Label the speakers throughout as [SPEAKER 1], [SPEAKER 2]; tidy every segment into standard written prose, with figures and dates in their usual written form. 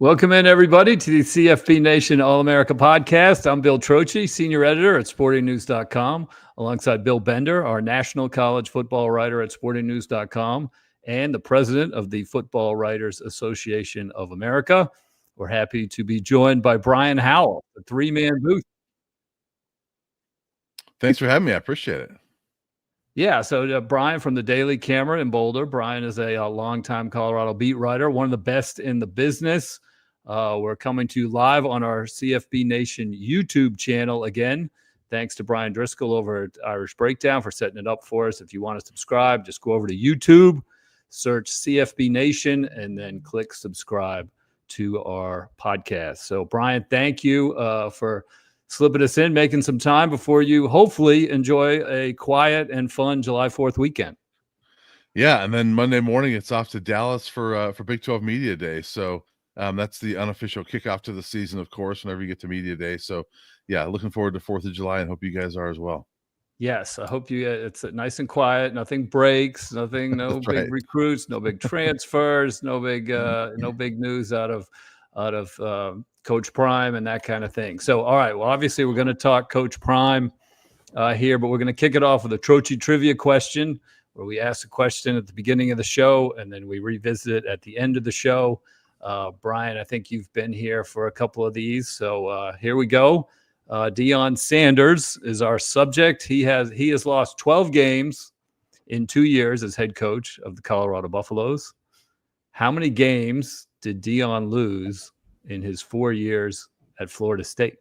[SPEAKER 1] Welcome in, everybody, to the CFB Nation All-America podcast. I'm Bill Trocchi, senior editor at sportingnews.com, alongside Bill Bender, our national college football writer at sportingnews.com, and the president of the Football Writers Association of America. We're happy to be joined by Brian Howell, the three-man booth.
[SPEAKER 2] Thanks for having me. I appreciate it.
[SPEAKER 1] Yeah, so Brian from the Daily Camera in Boulder. Brian is a longtime Colorado beat writer, one of the best in the business. We're coming to you live on our CFB Nation YouTube channel again. Thanks to Brian Driscoll over at Irish Breakdown for setting it up for us. If you want to subscribe, just go over to YouTube, search CFB Nation, and then click subscribe to our podcast. So, Brian, thank you for slipping us in, making some time before you hopefully enjoy a quiet and fun July 4th weekend.
[SPEAKER 2] Yeah, and then Monday morning it's off to Dallas for Big 12 Media Day. So that's the unofficial kickoff to the season, of course, whenever you get to Media Day. So, yeah, looking forward to 4th of July and hope you guys are as well.
[SPEAKER 1] Yes, I hope it's nice and quiet. Nothing breaks. No big recruits. No big transfers. No big news out of Coach Prime and that kind of thing. So, all right. Well, obviously, we're going to talk Coach Prime here, but we're going to kick it off with a Trocchi trivia question, where we ask a question at the beginning of the show and then we revisit it at the end of the show. Brian, I think you've been here for a couple of these, so here we go. Deion Sanders is our subject. He has lost 12 games in 2 years as head coach of the Colorado Buffaloes. How many games did Deion lose in his 4 years at Florida State?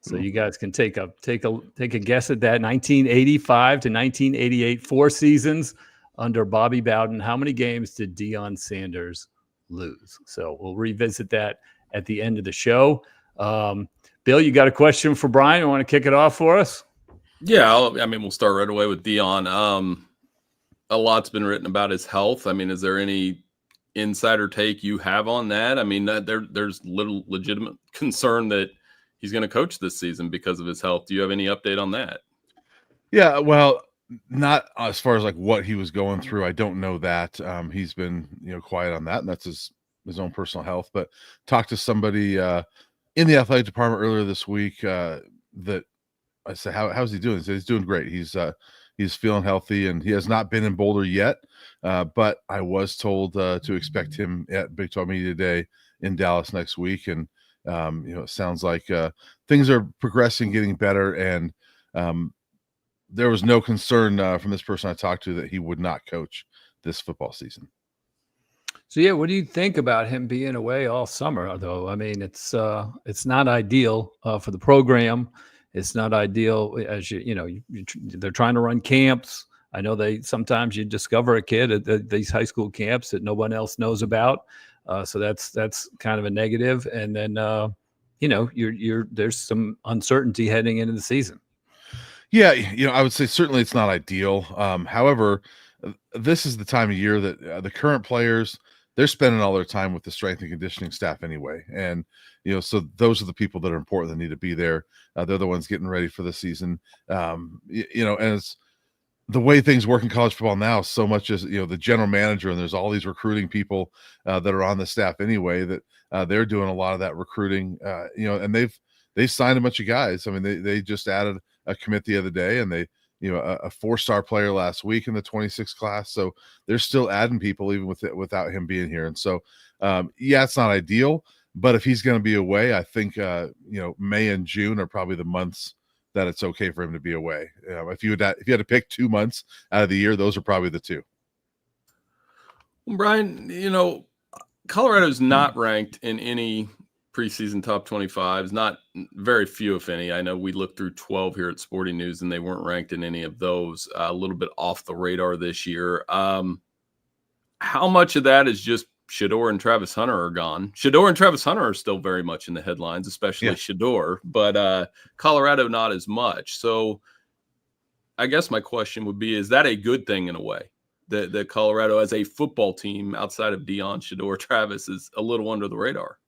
[SPEAKER 1] So you guys can take a guess at that. 1985 to 1988, 4 seasons under Bobby Bowden. How many games did Deion Sanders lose? So we'll revisit that at the end of the show. Bill, you got a question for Brian? You want to kick it off for us?
[SPEAKER 3] Yeah, we'll start right away with Deion. A lot's been written about his health. I mean, is there any insider take you have on that? I mean, there's little legitimate concern that he's going to coach this season because of his health. Do you have any update on that?
[SPEAKER 2] Yeah, well, not as far as like what he was going through. I don't know that. He's been quiet on that, and that's his own personal health. But talked to somebody in the athletic department earlier this week that I said, how's he doing? He said he's doing great. He's feeling healthy, and he has not been in Boulder yet. But I was told to expect him at Big 12 Media Day in Dallas next week. And, it sounds like things are progressing, getting better. And there was no concern from this person I talked to that he would not coach this football season.
[SPEAKER 1] So, yeah, what do you think about him being away all summer, though? I mean, it's not ideal for the program. It's not ideal as they're trying to run camps. I know sometimes you discover a kid at these high school camps that no one else knows about. So that's kind of a negative. And then, there's some uncertainty heading into the season.
[SPEAKER 2] Yeah, I would say certainly it's not ideal. However, this is the time of year that the current players, they're spending all their time with the strength and conditioning staff anyway. And, so those are the people that are important that need to be there. They're the ones getting ready for the season. And it's the way things work in college football now, so much as, the general manager, and there's all these recruiting people that are on the staff anyway, that they're doing a lot of that recruiting, and they've signed a bunch of guys. I mean, they just added a commit the other day, and they, a 4-star player last week in the 26 class. So they're still adding people even without him being here. And so, it's not ideal, but if he's going to be away, I think, May and June are probably the months that it's okay for him to be away. If you had to pick 2 months out of the year, those are probably the two.
[SPEAKER 3] Well, Brian, Colorado's not ranked in any preseason top 25s, not very few, if any. I know we looked through 12 here at Sporting News, and they weren't ranked in any of those. A little bit off the radar this year. How much of that is just Shedeur and Travis Hunter are gone? Shedeur and Travis Hunter are still very much in the headlines, especially Shedeur, but Colorado not as much. So I guess my question would be, is that a good thing in a way? That Colorado as a football team outside of Deion, Shedeur, Travis is a little under the radar?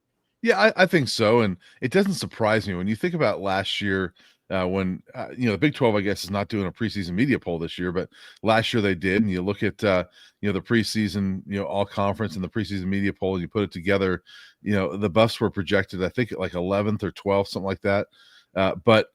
[SPEAKER 2] Yeah, I think so. And it doesn't surprise me when you think about last year. the Big 12, I guess, is not doing a preseason media poll this year, but last year they did. And you look at, the preseason, all conference and the preseason media poll, and you put it together, the Buffs were projected, I think, at like 11th or 12th, something like that. But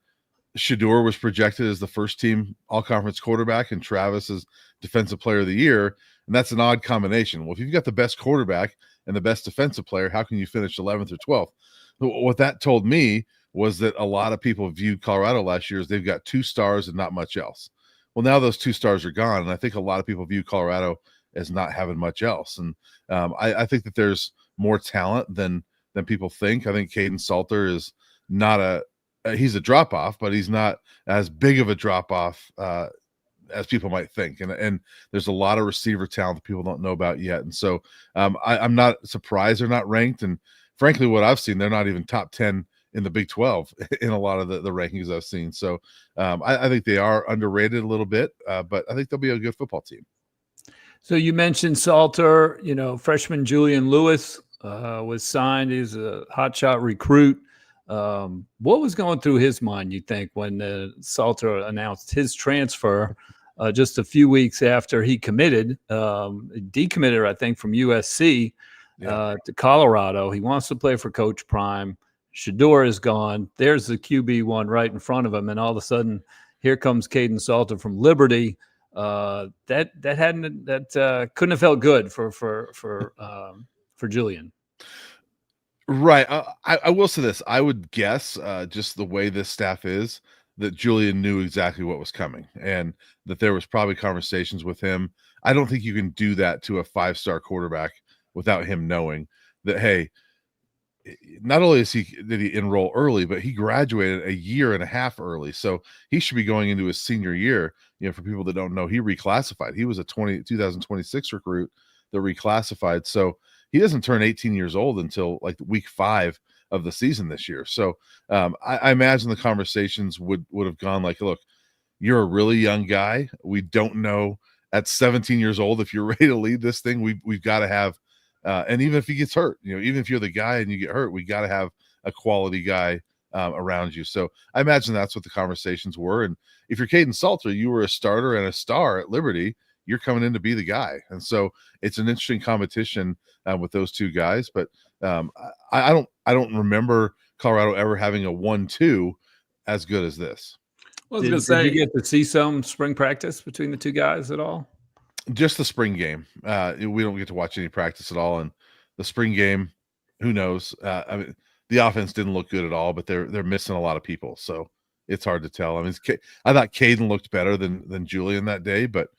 [SPEAKER 2] Shedeur was projected as the first team all-conference quarterback and Travis as defensive player of the year. And that's an odd combination. Well, if you've got the best quarterback and the best defensive player, how can you finish 11th or 12th? What that told me was that a lot of people viewed Colorado last year as they've got 2 stars and not much else. Well, now those 2 stars are gone, and I think a lot of people view Colorado as not having much else. And I think that there's more talent than people think. I think Caden Salter is not he's a drop-off, but he's not as big of a drop-off as people might think. And there's a lot of receiver talent that people don't know about yet. And so I'm not surprised they're not ranked. And frankly, what I've seen, they're not even top 10 in the Big 12 in a lot of the rankings I've seen. So I think they are underrated a little bit, but I think they'll be a good football team.
[SPEAKER 1] So you mentioned Salter, freshman Julian Lewis was signed. He's a hotshot recruit. What was going through his mind, you think, when Salter announced his transfer just a few weeks after he decommitted, I think, from USC to Colorado? He wants to play for Coach Prime. Shedeur is gone. There's the QB1 right in front of him, and all of a sudden, here comes Caden Salter from Liberty. That couldn't have felt good for Julian.
[SPEAKER 2] Right. I will say this. I would guess, just the way this staff is, that Julian knew exactly what was coming and that there was probably conversations with him. I don't think you can do that to a 5-star quarterback without him knowing that, hey, not only did he enroll early, but he graduated a year and a half early. So he should be going into his senior year. For people that don't know, he reclassified. He was a 2026 recruit that reclassified. So he doesn't turn 18 years old until like week 5 of the season this year. So I imagine the conversations would have gone like, look, you're a really young guy. We don't know at 17 years old if you're ready to lead this thing. We've got to have, and even if he gets hurt, even if you're the guy and you get hurt, we got to have a quality guy around you. So I imagine that's what the conversations were. And if you're Caden Salter, you were a starter and a star at Liberty, you're coming in to be the guy. And so it's an interesting competition with those 2 guys. But I don't remember Colorado ever having a 1-2 as good as this.
[SPEAKER 3] Well, I was going to say,
[SPEAKER 1] did you get to see some spring practice between the 2 guys at all?
[SPEAKER 2] Just the spring game. We don't get to watch any practice at all. And the spring game, who knows? I mean, the offense didn't look good at all, but they're missing a lot of people. So it's hard to tell. I mean, I thought Caden looked better than Julian that day, but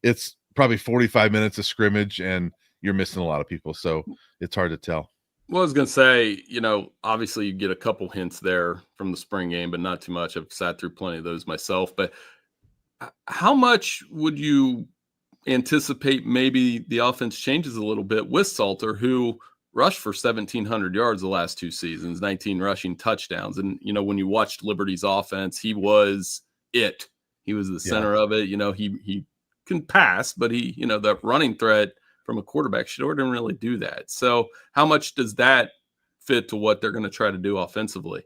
[SPEAKER 2] it's probably 45 minutes of scrimmage and you're missing a lot of people. So it's hard to tell.
[SPEAKER 3] Well, I was going to say, obviously you get a couple hints there from the spring game, but not too much. I've sat through plenty of those myself. But how much would you anticipate maybe the offense changes a little bit with Salter, who rushed for 1,700 yards the last 2 seasons, 19 rushing touchdowns. And, when you watched Liberty's offense, he was it. He was the center of it. He can pass, but that running threat from a quarterback, Shedeur didn't really do that. So how much does that fit to what they're going to try to do offensively?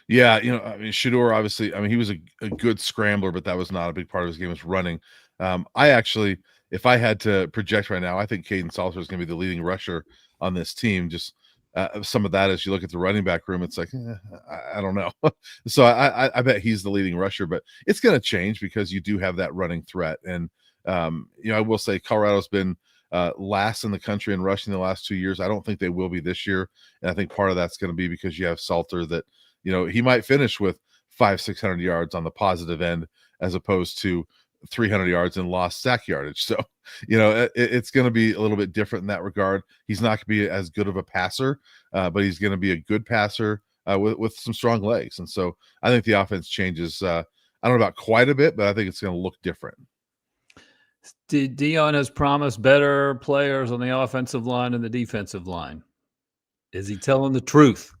[SPEAKER 2] Yeah, Shedeur, obviously, he was a good scrambler, but that was not a big part of his game, was running. I actually, if I had to project right now, I think Caden Salter is going to be the leading rusher on this team. Just some of that, as you look at the running back room, it's like, I don't know. So I bet he's the leading rusher, but it's going to change because you do have that running threat. And, I will say Colorado's been last in the country in rushing the last 2 years. I don't think they will be this year. And I think part of that's going to be because you have Salter that, he might finish with 500-600 yards on the positive end, as opposed to 300 yards and lost sack yardage. So, it's going to be a little bit different in that regard. He's not going to be as good of a passer, but he's going to be a good passer with some strong legs. And so I think the offense changes. I don't know about quite a bit, but I think it's going to look different.
[SPEAKER 1] Deion has promised better players on the offensive line and the defensive line. Is he telling the truth?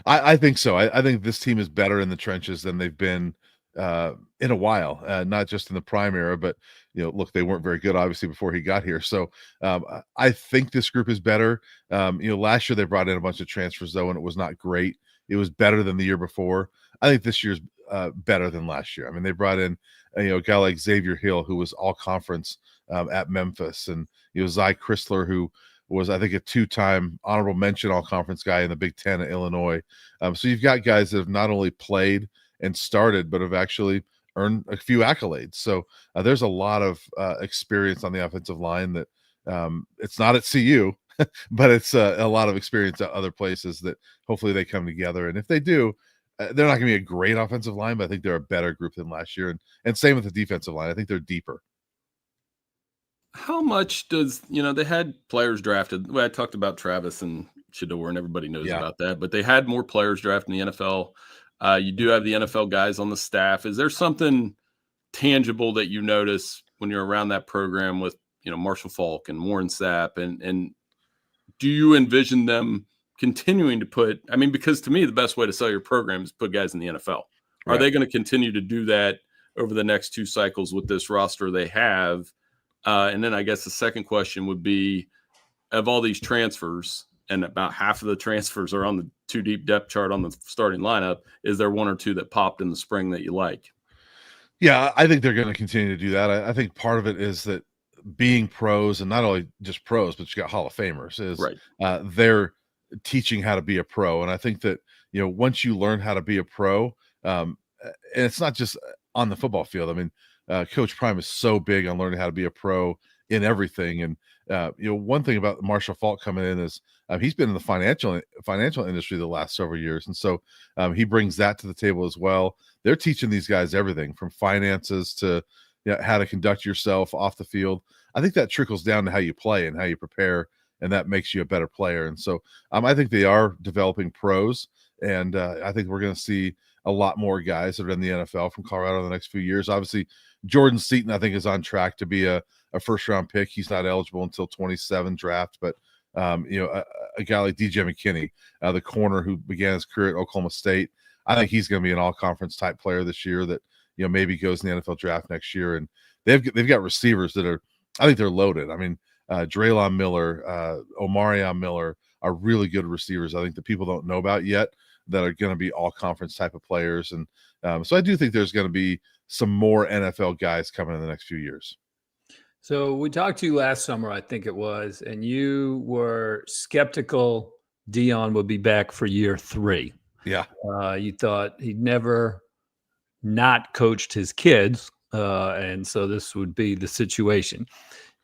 [SPEAKER 2] I think so. I think this team is better in the trenches than they've been in a while, not just in the prime era, but look, they weren't very good obviously before he got here. So I think this group is better. Last year they brought in a bunch of transfers though, and it was not great. it was better than the year before. I think this year's better than last year. I mean, they brought in a guy like Xavier Hill, who was all conference at Memphis, and Zy Chrysler, who was, I think, a 2-time honorable mention all conference guy in the Big Ten at Illinois. So you've got guys that have not only played and started, but have actually earned a few accolades. So there's a lot of experience on the offensive line that it's not at CU, but it's a lot of experience at other places that hopefully they come together. And if they do, they're not going to be a great offensive line, but I think they're a better group than last year. And same with the defensive line. I think they're deeper.
[SPEAKER 3] How much does, they had players drafted. Well, I talked about Travis and Shedeur, and everybody knows about that, but they had more players drafted in the NFL. You do have the NFL guys on the staff. Is there something tangible that you notice when you're around that program with, Marshall Faulk and Warren Sapp? And do you envision them continuing to put, because to me, the best way to sell your program is put guys in the NFL. Are they going to continue to do that over the next 2 cycles with this roster they have? And then I guess the second question would be, of all these transfers, and about half of the transfers are on the 2 deep depth chart on the starting lineup, is there 1 or 2 that popped in the spring that you like?
[SPEAKER 2] Yeah, I think they're going to continue to do that. I think part of it is that being pros, and not only just pros, but you got Hall of Famers, is they're teaching how to be a pro. And I think that, once you learn how to be a pro, and it's not just on the football field. Coach Prime is so big on learning how to be a pro in everything. And, one thing about Marshall Faulk coming in is he's been in the financial industry the last several years. And so he brings that to the table as well. They're teaching these guys everything from finances to how to conduct yourself off the field. I think that trickles down to how you play and how you prepare, and that makes you a better player. And so I think they are developing pros, and I think we're going to see a lot more guys that are in the NFL from Colorado in the next few years. Obviously, Jordan Seaton, I think, is on track to be a first-round pick. He's not eligible until 27 draft, but a guy like DJ McKinney, the corner who began his career at Oklahoma State, I think he's going to be an all-conference type player this year that maybe goes in the NFL draft next year. And they've got receivers that are, I think they're loaded. Draylon Miller, Omarion Miller are really good receivers. I think that people don't know about yet that are going to be all-conference type of players. And so I do think there's going to be some more NFL guys coming in the next few years.
[SPEAKER 1] So we talked to you last summer, I think it was, and you were skeptical Deion would be back for year 3.
[SPEAKER 2] Yeah.
[SPEAKER 1] You thought he'd never not coached his kids, and so this would be the situation.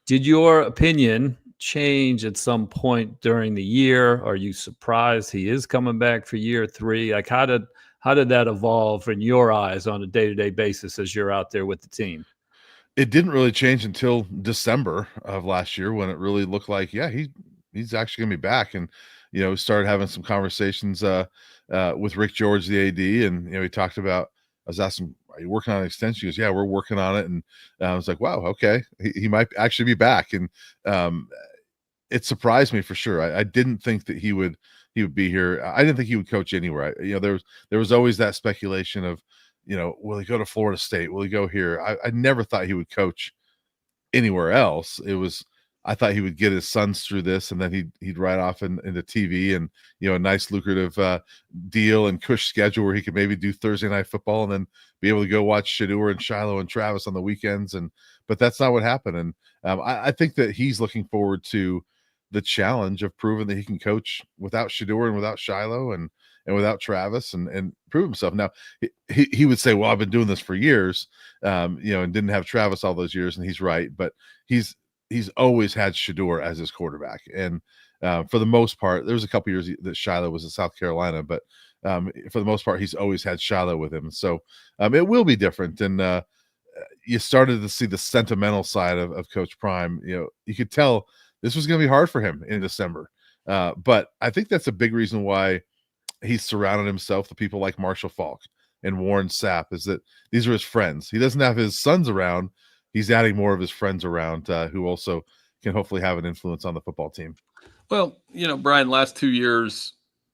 [SPEAKER 1] Did your opinion change at some point during the year? Are you surprised he is coming back for year 3? Like, how did that evolve in your eyes on a day-to-day basis as you're out there with the team?
[SPEAKER 2] It didn't really change until December of last year, when it really looked like, he's actually going to be back. And, started having some conversations with Rick George, the AD. And, he talked about, I was asking, are you working on an extension? He goes, yeah, we're working on it. And I was like, wow, okay. He might actually be back. And it surprised me for sure. I didn't think that he would be here. I didn't think he would coach anywhere. There was always that speculation of, will he go to Florida State? Will he go here? I never thought he would coach anywhere else. I thought he would get his sons through this, and then he'd ride off into TV and, a nice lucrative deal and cush schedule where he could maybe do Thursday night football and then be able to go watch Shedeur and Shiloh and Travis on the weekends. But that's not what happened. And I think that he's looking forward to the challenge of proving that he can coach without Shedeur and without Shiloh and without Travis and prove himself. Now he would say, well, I've been doing this for years, and didn't have Travis all those years. And he's right, but he's always had Shedeur as his quarterback. And for the most part, there was a couple years that Shiloh was in South Carolina, but for the most part, he's always had Shiloh with him. So it will be different. And you started to see the sentimental side of Coach Prime. You could tell this was going to be hard for him in December. But I think that's a big reason why he's surrounded himself with people like Marshall Faulk and Warren Sapp, is that these are his friends. He doesn't have his sons around. He's adding more of his friends around who also can hopefully have an influence on the football team.
[SPEAKER 3] Well, Brian, last 2 years,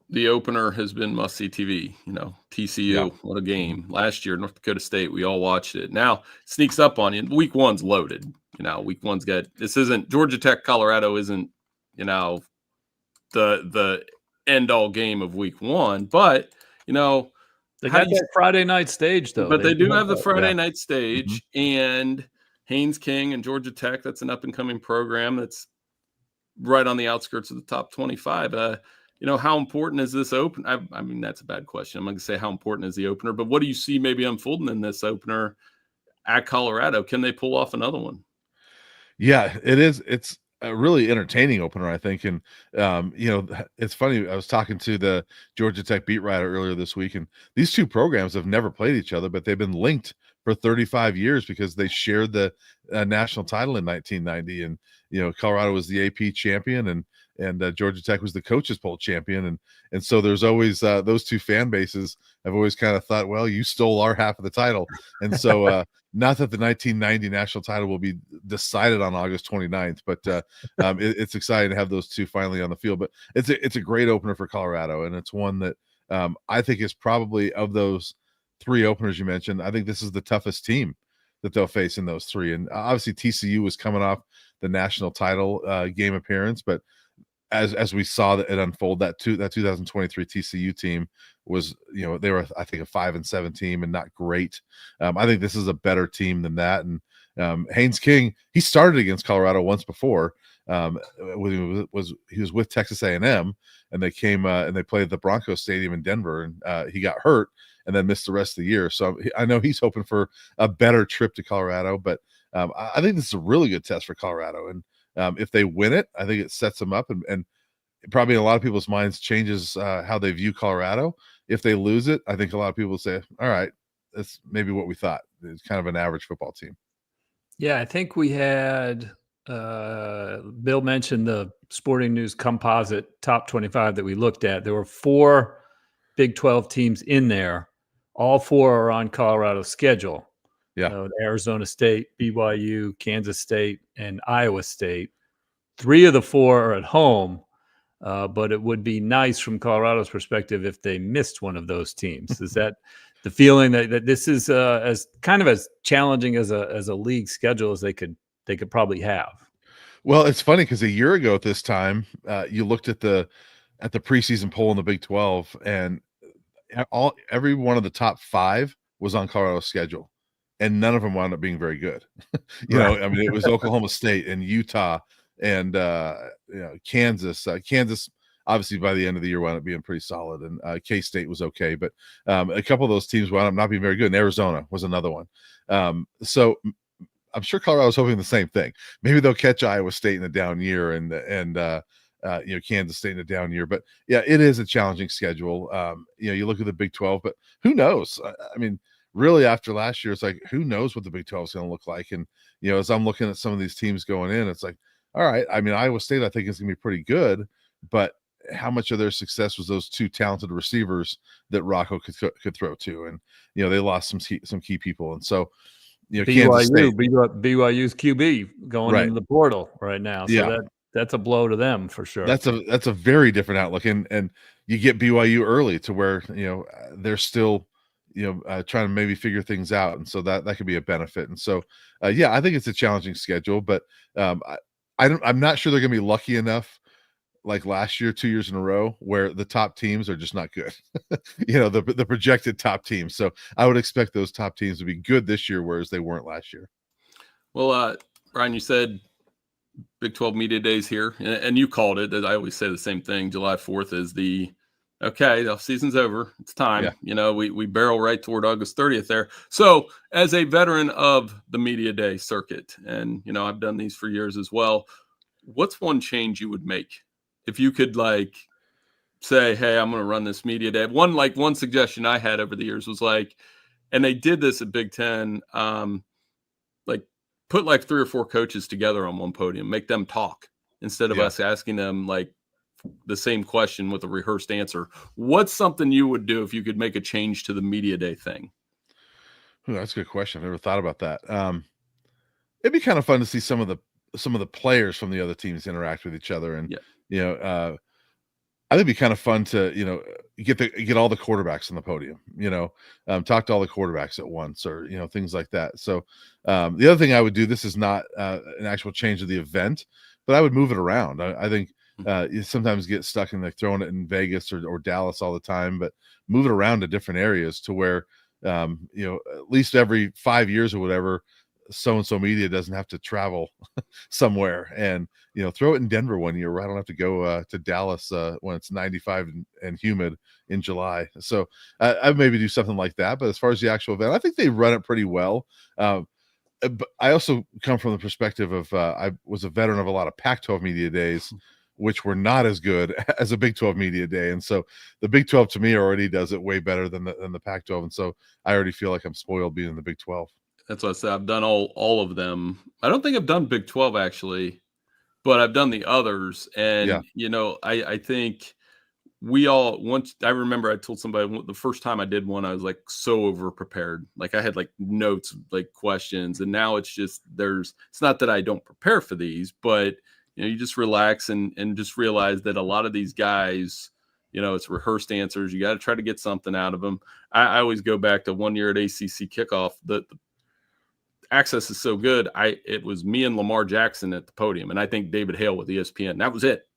[SPEAKER 3] the opener has been must-see TV. TCU, what a game. Last year, North Dakota State, we all watched it. Now, it sneaks up on you. Week 1's loaded. Week 1's got – this isn't – Georgia Tech, Colorado isn't, the end-all game of week 1. But
[SPEAKER 1] They got that Friday night stage, though.
[SPEAKER 3] But they do have the Friday night stage, and Haynes King and Georgia Tech. That's an up and coming program that's right on the outskirts of the top 25. How important is this open? I mean, that's a bad question. I'm going to say how important is the opener, but what do you see maybe unfolding in this opener at Colorado? Can they pull off another one?
[SPEAKER 2] Yeah, it is. It's a really entertaining opener, I think. And, it's funny. I was talking to the Georgia Tech beat writer earlier this week, and these two programs have never played each other, but they've been linked for 35 years because they shared the national title in 1990. And, Colorado was the AP champion, and Georgia Tech was the coaches poll champion. And so there's always those two fan bases have always kind of thought, well, you stole our half of the title. And so not that the 1990 national title will be decided on August 29th, but it's exciting to have those two finally on the field. But it's a great opener for Colorado, and it's one that I think is probably, of those three openers you mentioned, I think this is the toughest team that they'll face in those three. And obviously TCU was coming off the national title game appearance, but as we saw that it unfold, that 2023 TCU team was, they were, I think, a 5-7 team and not great. I think this is a better team than that. And Haynes King, he started against Colorado once before. He was with Texas A&M, and they came and they played at the Broncos Stadium in Denver, and he got hurt and then missed the rest of the year. So I know he's hoping for a better trip to Colorado, but I think this is a really good test for Colorado. And if they win it, I think it sets them up and probably in a lot of people's minds changes how they view Colorado. If they lose it, I think a lot of people will say, all right, that's maybe what we thought. It's kind of an average football team.
[SPEAKER 1] Yeah, I think we had Bill mentioned the Sporting News composite top 25 that we looked at. There were 4 Big 12 teams in there. All 4 are on Colorado's schedule.
[SPEAKER 2] Yeah.
[SPEAKER 1] Arizona State, BYU, Kansas State, and Iowa State. 3 of the 4 are at home, but it would be nice from Colorado's perspective if they missed one of those teams. Is that the feeling that this is as kind of as challenging as a league schedule as they could probably have?
[SPEAKER 2] Well, it's funny because a year ago at this time, you looked at the preseason poll in the Big 12, and every one of the top 5 was on Colorado's schedule, and none of them wound up being very good. I mean, it was Oklahoma State and Utah and Kansas. Kansas, obviously, by the end of the year, wound up being pretty solid, and K-State was okay, but a couple of those teams wound up not being very good. And Arizona was another one. So I'm sure Colorado's hoping the same thing. Maybe they'll catch Iowa State in a down year, and Kansas State in a down year. But yeah, it is a challenging schedule. You look at the Big 12, but who knows? I mean, really, after last year, it's like, who knows what the Big 12 is going to look like? And as I'm looking at some of these teams going in, it's like, all right. I mean, Iowa State, I think, is going to be pretty good, but how much of their success was those 2 talented receivers that Rocco could throw to? And they lost some key people, and so.
[SPEAKER 1] BYU's QB going into the portal right now. So that's a blow to them for sure.
[SPEAKER 2] That's a very different outlook. And you get BYU early to where, they're still, trying to maybe figure things out. And so that could be a benefit. And so, I think it's a challenging schedule, but I'm not sure they're going to be lucky enough like last year, 2 years in a row, where the top teams are just not good. The projected top teams. So I would expect those top teams to be good this year, whereas they weren't last year.
[SPEAKER 3] Well, Brian, you said Big 12 Media Days here, and you called it. I always say the same thing. July 4th is the season's over. It's time. Yeah. We barrel right toward August 30th there. So as a veteran of the Media Day circuit, and, I've done these for years as well, what's one change you would make? If you could say, hey, I'm going to run this media day. One suggestion I had over the years was and they did this at Big Ten, put 3 or 4 coaches together on one podium, make them talk instead of us asking them the same question with a rehearsed answer. What's something you would do if you could make a change to the media day thing?
[SPEAKER 2] Ooh, that's a good question. I've never thought about that. It'd be kind of fun to see some of the players from the other teams interact with each other, and I think it'd be kind of fun to get all the quarterbacks on the podium. Talk to all the quarterbacks at once, or things like that. So the other thing I would do, this is not an actual change of the event, but I would move it around. I think You sometimes get stuck in like throwing it in Vegas or Dallas all the time, but move it around to different areas to where, at least every 5 years or whatever, so-and-so media doesn't have to travel somewhere, and, throw it in Denver one year where I don't have to go to Dallas when it's 95 and humid in July. So I'd maybe do something like that. But as far as the actual event, I think they run it pretty well. But I also come from the perspective of I was a veteran of a lot of Pac-12 media days, which were not as good as a Big 12 media day. And so the Big 12 to me already does it way better than the Pac-12. And so I already feel like I'm spoiled being in the Big 12.
[SPEAKER 3] That's what I said. I've done all of them. I don't think I've done Big 12 actually, but I've done the others. And, I think I remember I told somebody the first time I did one, I was like so over prepared. Like I had like notes, like questions. And now it's just, it's not that I don't prepare for these, but you just relax and just realize that a lot of these guys, it's rehearsed answers. You got to try to get something out of them. I always go back to 1 year at ACC kickoff. The access is so good. It was me and Lamar Jackson at the podium, and I think David Hale with ESPN. That was it.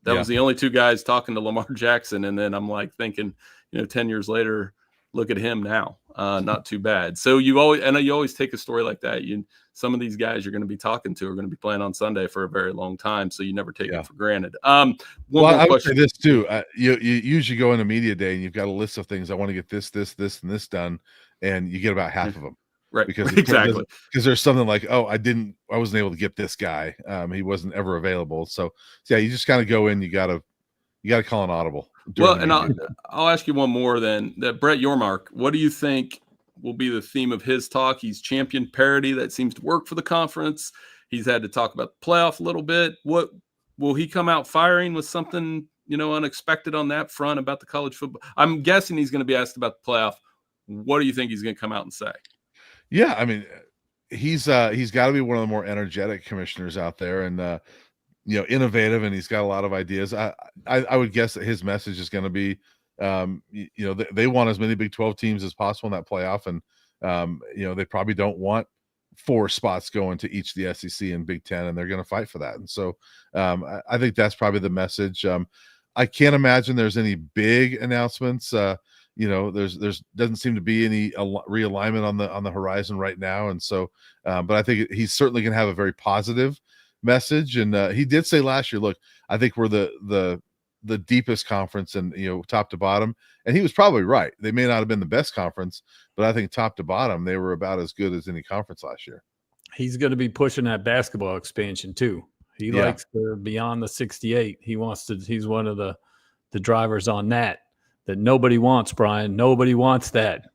[SPEAKER 3] That was the only two guys talking to Lamar Jackson. And then I'm like thinking, 10 years later, look at him now. Not too bad. So you always take a story like that. Some of these guys you're going to be talking to are going to be playing on Sunday for a very long time. So you never take it for granted.
[SPEAKER 2] I would say this too. You usually go into media day and you've got a list of things. I want to get this, and this done. And you get about half of them.
[SPEAKER 3] Right.
[SPEAKER 2] Because there's something like, I wasn't able to get this guy. He wasn't ever available. So yeah, you just kind of go in, you gotta call an audible.
[SPEAKER 3] Well, and I'll ask you one more then. That Brett Yormark, what do you think will be the theme of his talk? He's championed parity. That seems to work for the conference. He's had to talk about the playoff a little bit. What will he come out firing with something, unexpected on that front about the college football? I'm guessing he's going to be asked about the playoff. What do you think he's going to come out and say?
[SPEAKER 2] Yeah, I mean, he's got to be one of the more energetic commissioners out there, and innovative, and he's got a lot of ideas. I would guess that his message is going to be, they want as many Big 12 teams as possible in that playoff, and they probably don't want 4 spots going to each of the SEC and Big 10, and they're going to fight for that. And so I think that's probably the message. I can't imagine there's any big announcements. There's doesn't seem to be any realignment on the horizon right now, and so but I think he's certainly going to have a very positive message. And he did say last year, look, I think we're the deepest conference, and top to bottom, and he was probably right. They may not have been the best conference, but I think top to bottom they were about as good as any conference last year.
[SPEAKER 1] He's going to be pushing that basketball expansion too. He likes the beyond the 68. He's one of the drivers on that nobody wants, Brian. Nobody wants that.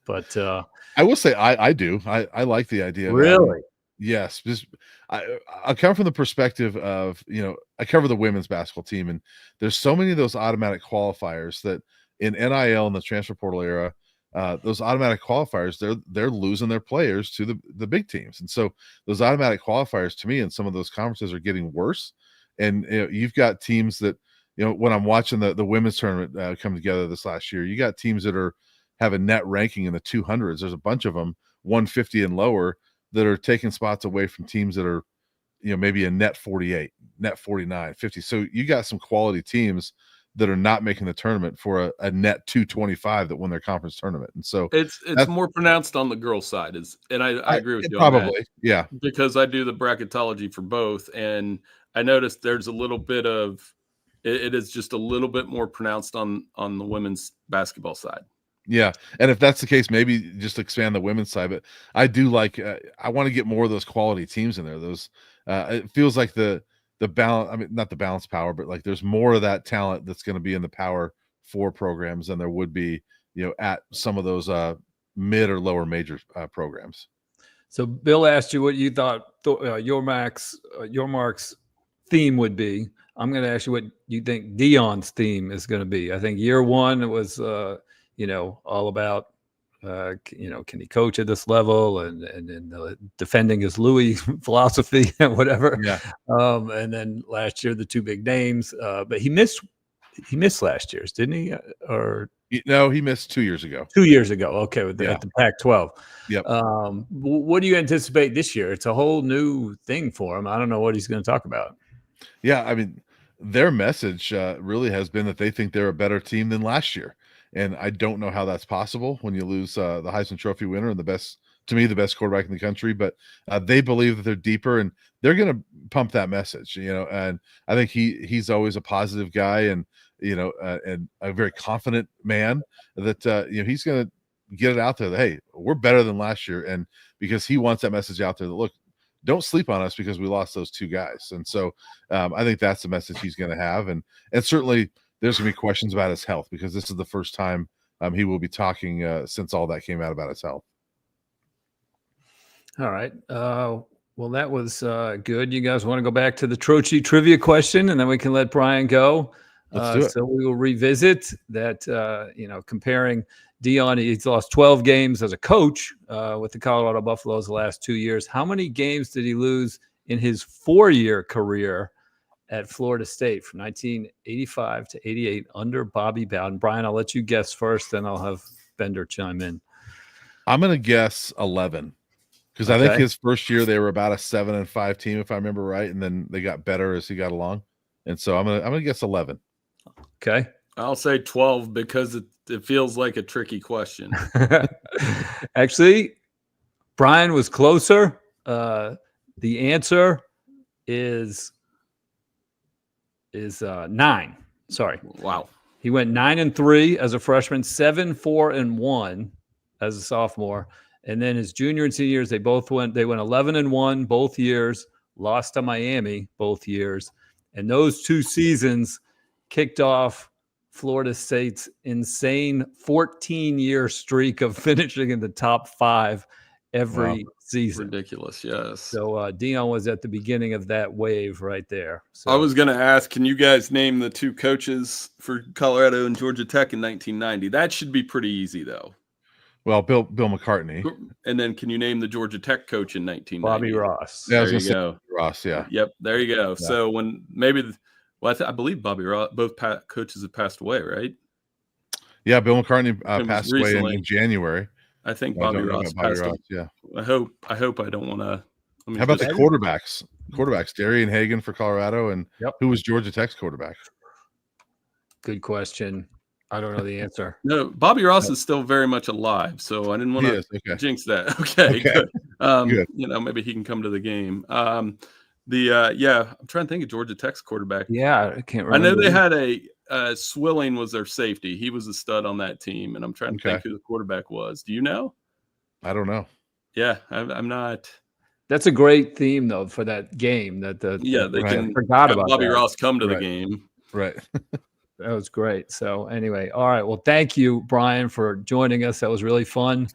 [SPEAKER 1] But
[SPEAKER 2] I will say I do. I like the idea.
[SPEAKER 1] Really?
[SPEAKER 2] Yes. Just I come from the perspective of, I cover the women's basketball team, and there's so many of those automatic qualifiers that in NIL and the transfer portal era, those automatic qualifiers, they're losing their players to the big teams. And so those automatic qualifiers to me in some of those conferences are getting worse. And you've got teams that, when I'm watching the women's tournament come together this last year, you got teams that have a net ranking in the 200s. There's a bunch of them 150 and lower that are taking spots away from teams that are, maybe a net 48, net 49, 50. So you got some quality teams that are not making the tournament for a net 225 that won their conference tournament. And so
[SPEAKER 3] it's more pronounced on the girls' side, and I agree with you
[SPEAKER 2] probably
[SPEAKER 3] on that.
[SPEAKER 2] Yeah,
[SPEAKER 3] because I do the bracketology for both, and I noticed there's a little bit of it is just a little bit more pronounced on the women's basketball side.
[SPEAKER 2] Yeah, and if that's the case, maybe just expand the women's side. But I do like I want to get more of those quality teams in there. Those it feels like the balance. I mean, not the balance power, but like there's more of that talent that's going to be in the Power 4 programs than there would be, at some of those mid or lower major programs.
[SPEAKER 1] So Bill asked you what you thought Yormark's theme would be. I'm going to ask you what you think Deion's theme is going to be. I think year one it was, all about, can he coach at this level and defending his Louis philosophy and whatever.
[SPEAKER 2] Yeah.
[SPEAKER 1] And then last year the 2 big names, but he missed last year's, didn't he? Or
[SPEAKER 2] no, he missed 2 years ago.
[SPEAKER 1] 2 years ago. Okay, at the Pac-12.
[SPEAKER 2] Yep.
[SPEAKER 1] What do you anticipate this year? It's a whole new thing for him. I don't know what he's going to talk about.
[SPEAKER 2] Yeah, I mean, their message really has been that they think they're a better team than last year. And I don't know how that's possible when you lose the Heisman Trophy winner and the best quarterback in the country. But they believe that they're deeper, and they're going to pump that message. And I think he's always a positive guy, and and a very confident man. That he's going to get it out there that, hey, we're better than last year, and because he wants that message out there that, look, don't sleep on us because we lost those two guys. And so I think that's the message he's going to have. And certainly there's going to be questions about his health, because this is the first time he will be talking since all that came out about his health.
[SPEAKER 1] All right. Well, that was good. You guys want to go back to the Trocchi trivia question, and then we can let Brian go.
[SPEAKER 2] Let's do it.
[SPEAKER 1] So we will revisit that, comparing Deion. He's lost 12 games as a coach with the Colorado Buffaloes the last 2 years. How many games did he lose in his 4-year career at Florida State from 1985 to 88 under Bobby Bowden? Brian, I'll let you guess first, then I'll have Bender chime in. I'm
[SPEAKER 2] going to guess 11. Because I think his first year they were about a 7-5 team, if I remember right, and then they got better as he got along. And so I'm gonna guess 11.
[SPEAKER 1] Okay,
[SPEAKER 3] I'll say 12 because it feels like a tricky question.
[SPEAKER 1] Actually, Brian was closer. The answer is 9. Sorry.
[SPEAKER 3] Wow.
[SPEAKER 1] He went 9-3 as a freshman, 7-4-1 as a sophomore. And then his junior and senior years, they went 11-1 both years, lost to Miami both years. And those 2 seasons kicked off Florida State's insane 14-year streak of finishing in the top 5 every season.
[SPEAKER 3] Ridiculous, yes.
[SPEAKER 1] So Deion was at the beginning of that wave right there. So
[SPEAKER 3] I was going to ask, can you guys name the 2 coaches for Colorado and Georgia Tech in 1990? That should be pretty easy, though.
[SPEAKER 2] Well, Bill McCartney.
[SPEAKER 3] And then can you name the Georgia Tech coach in 1990?
[SPEAKER 1] Bobby Ross.
[SPEAKER 2] Yeah,
[SPEAKER 3] there you go.
[SPEAKER 2] Ross, yeah.
[SPEAKER 3] Yep, there you go. Yeah. So when maybe I believe Bobby Ross, both coaches have passed away, right?
[SPEAKER 2] Yeah, Bill McCartney passed away in January.
[SPEAKER 3] I think Bobby Ross passed away.
[SPEAKER 2] Yeah.
[SPEAKER 3] I hope I don't want to.
[SPEAKER 2] How about the quarterbacks? Darian Hagan for Colorado, and who was Georgia Tech's quarterback?
[SPEAKER 1] Good question. I don't know the answer.
[SPEAKER 3] No, Bobby Ross is still very much alive, so I didn't want to jinx that. Okay, good.
[SPEAKER 2] Good.
[SPEAKER 3] Maybe he can come to the game. I'm trying to think of Georgia Tech's quarterback.
[SPEAKER 1] Yeah, I can't remember.
[SPEAKER 3] I know they had Swilling was their safety. He was a stud on that team, and I'm trying to think who the quarterback was. Do you know?
[SPEAKER 2] I don't know.
[SPEAKER 3] Yeah, I'm not.
[SPEAKER 1] That's a great theme though for that game. They
[SPEAKER 3] can
[SPEAKER 1] forgot about
[SPEAKER 3] Bobby
[SPEAKER 1] that.
[SPEAKER 3] Ross come to the game.
[SPEAKER 2] Right.
[SPEAKER 1] That was great. So anyway, all right. Well, thank you, Brian, for joining us. That was really fun.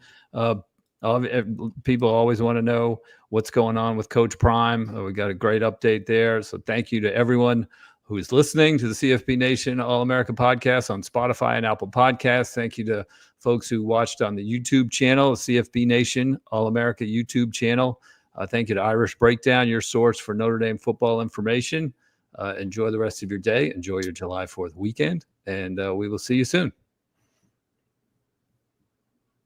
[SPEAKER 1] People always want to know what's going on with Coach Prime. We got a great update there. So thank you to everyone who is listening to the CFB Nation All-America podcast on Spotify and Apple Podcasts. Thank you to folks who watched on the YouTube channel, CFB Nation All-America YouTube channel. Thank you to Irish Breakdown, your source for Notre Dame football information. Enjoy the rest of your day. Enjoy your July 4th weekend, and we will see you soon.